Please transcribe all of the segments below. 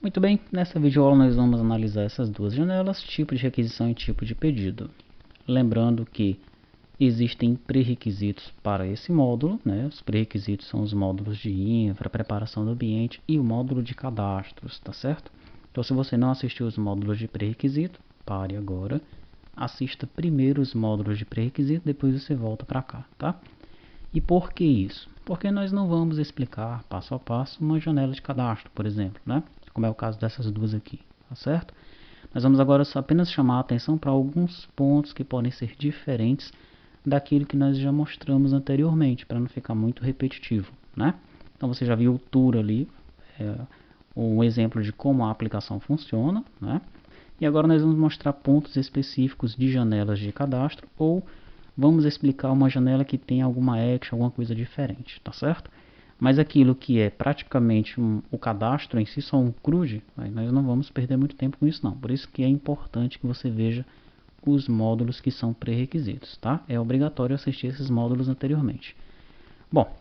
Muito bem, nessa videoaula nós vamos analisar essas duas janelas, tipo de requisição e tipo de pedido. Lembrando que existem pré-requisitos para esse módulo, né? Os pré-requisitos são os módulos de infra, preparação do ambiente e o módulo de cadastros, tá certo? Então, se você não assistiu os módulos de pré-requisito, pare agora, assista primeiro os módulos de pré-requisito, depois você volta para cá, tá? E por que isso? Porque nós não vamos explicar passo a passo uma janela de cadastro, por exemplo, né? Como é o caso dessas duas aqui, tá certo? Nós vamos agora apenas chamar a atenção para alguns pontos que podem ser diferentes daquilo que nós já mostramos anteriormente, para não ficar muito repetitivo, né? Então você já viu o tour ali, um exemplo de como a aplicação funciona, né? E agora nós vamos mostrar pontos específicos de janelas de cadastro, ou vamos explicar uma janela que tem alguma action, alguma coisa diferente, tá certo? Mas aquilo que é praticamente o cadastro em si, só um CRUD, nós não vamos perder muito tempo com isso não. Por isso que é importante que você veja os módulos que são pré-requisitos, tá? É obrigatório assistir esses módulos anteriormente. Bom,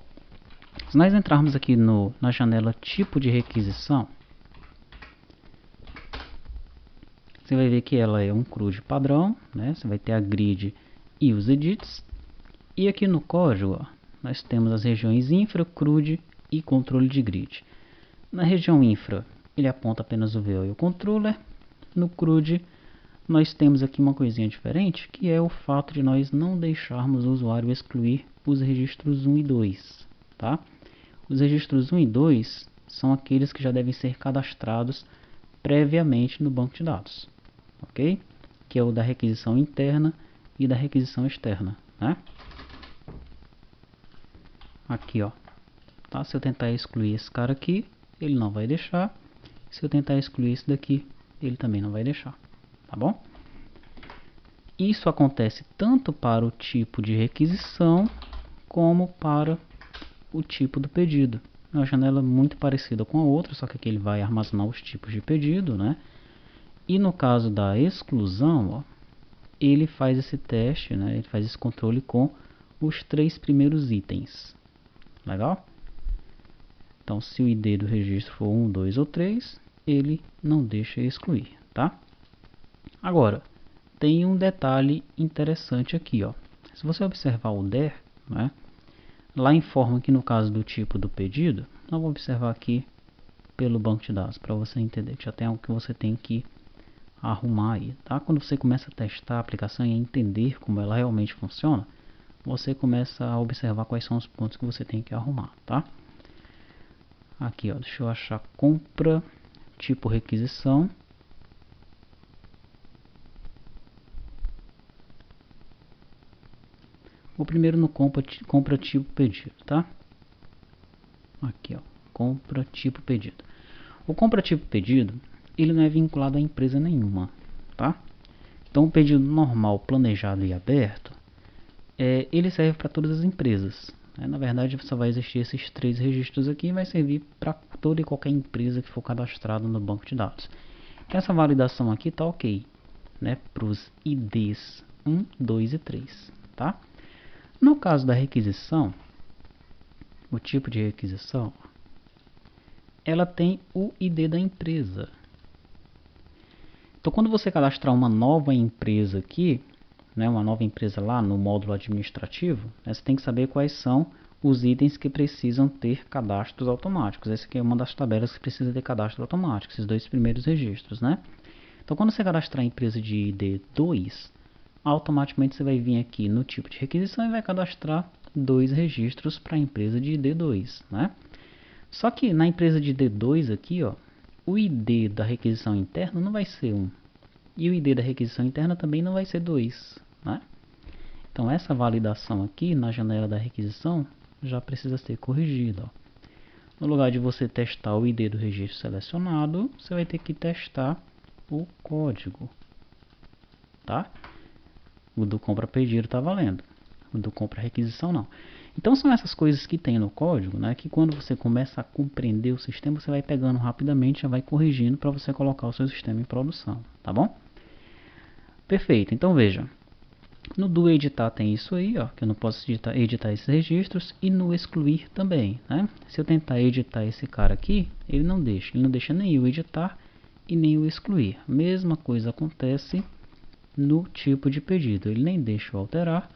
se nós entrarmos aqui na janela tipo de requisição, você vai ver que ela é um CRUD padrão, né? Você vai ter a grid e os edits. E aqui no código, ó, nós temos as regiões infra, CRUD e controle de grid. Na região infra, ele aponta apenas o VO e o controller. No CRUD, nós temos aqui uma coisinha diferente, que é o fato de nós não deixarmos o usuário excluir os registros 1 e 2. Tá? Os registros 1 e 2 são aqueles que já devem ser cadastrados previamente no banco de dados, ok? Que é o da requisição interna e da requisição externa, né? Aqui, ó, tá? Se eu tentar excluir esse cara aqui, ele não vai deixar. Se eu tentar excluir esse daqui, ele também não vai deixar, tá bom? Isso acontece tanto para o tipo de requisição como para o tipo do pedido. É uma janela muito parecida com a outra, só que aqui ele vai armazenar os tipos de pedido, né? E no caso da exclusão, ó, ele faz esse teste, né? Ele faz esse controle com os 3 primeiros itens. Legal? Então, se o ID do registro for 1, 2 ou 3, ele não deixa excluir, tá? Agora, tem um detalhe interessante aqui, ó. Se você observar o DER, né? Lá informa que no caso do tipo do pedido, nós vamos observar aqui pelo banco de dados, para você entender que já tem algo que você tem que arrumar aí, tá? Quando você começa a testar a aplicação e a entender como ela realmente funciona, você começa a observar quais são os pontos que você tem que arrumar, tá? Aqui, ó, deixa eu achar compra, tipo requisição. O primeiro no compra tipo pedido, tá? Aqui, ó, compra tipo pedido. O compra tipo pedido, ele não é vinculado a empresa nenhuma, tá? Então o pedido normal, planejado e aberto, ele serve para todas as empresas. Na verdade, só vai existir esses 3 registros aqui e vai servir para toda e qualquer empresa que for cadastrada no banco de dados. Então essa validação aqui tá ok, né? Para os IDs 1, 2 e 3, tá? No caso da requisição, o tipo de requisição, ela tem o ID da empresa. Então quando você cadastrar uma nova empresa aqui, né, uma nova empresa lá no módulo administrativo, você tem que saber quais são os itens que precisam ter cadastros automáticos. Essa aqui é uma das tabelas que precisa ter cadastro automático, esses 2 primeiros registros, né? Então quando você cadastrar a empresa de ID 2, automaticamente você vai vir aqui no tipo de requisição e vai cadastrar 2 registros para a empresa de ID 2, né? Só que na empresa de ID 2 aqui, ó, o ID da requisição interna não vai ser 1. E o ID da requisição interna também não vai ser 2, né? Então essa validação aqui na janela da requisição já precisa ser corrigida, ó. No lugar de você testar o ID do registro selecionado, você vai ter que testar o código, tá? O do compra pedido está valendo, o do compra requisição não. Então são essas coisas que tem no código, né, que quando você começa a compreender o sistema, você vai pegando rapidamente, já vai corrigindo para você colocar o seu sistema em produção, tá bom? Perfeito, então veja, No do editar tem isso aí, ó, que eu não posso editar esses registros, e no excluir também, né? Se eu tentar editar esse cara aqui, ele não deixa nem o editar e nem o excluir. Mesma coisa acontece no tipo de pedido, ele nem deixa eu alterar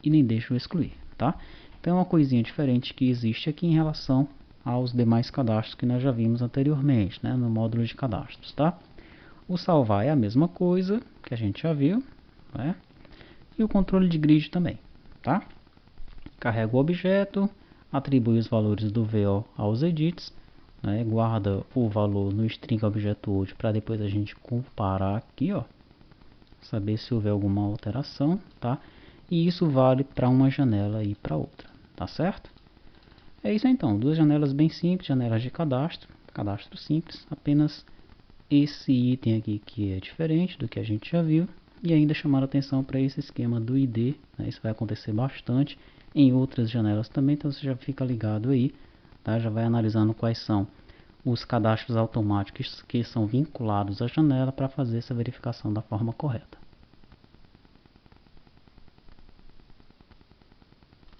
e nem deixa eu excluir, tá? Então é uma coisinha diferente que existe aqui em relação aos demais cadastros que nós já vimos anteriormente, né, no módulo de cadastros, tá? O salvar é a mesma coisa que a gente já viu, né? E o controle de grid também, tá? Carrega o objeto, atribui os valores do VO aos edits, né? Guarda o valor no string objeto hoje para depois a gente comparar aqui, ó, saber se houver alguma alteração, tá? E isso vale para uma janela e para outra, tá certo? É isso então, duas janelas bem simples, janelas de cadastro, cadastro simples, apenas esse item aqui que é diferente do que a gente já viu, e ainda chamar a atenção para esse esquema do ID, né? Isso vai acontecer bastante em outras janelas também, então você já fica ligado aí, tá? Já vai analisando quais são os cadastros automáticos que são vinculados à janela para fazer essa verificação da forma correta.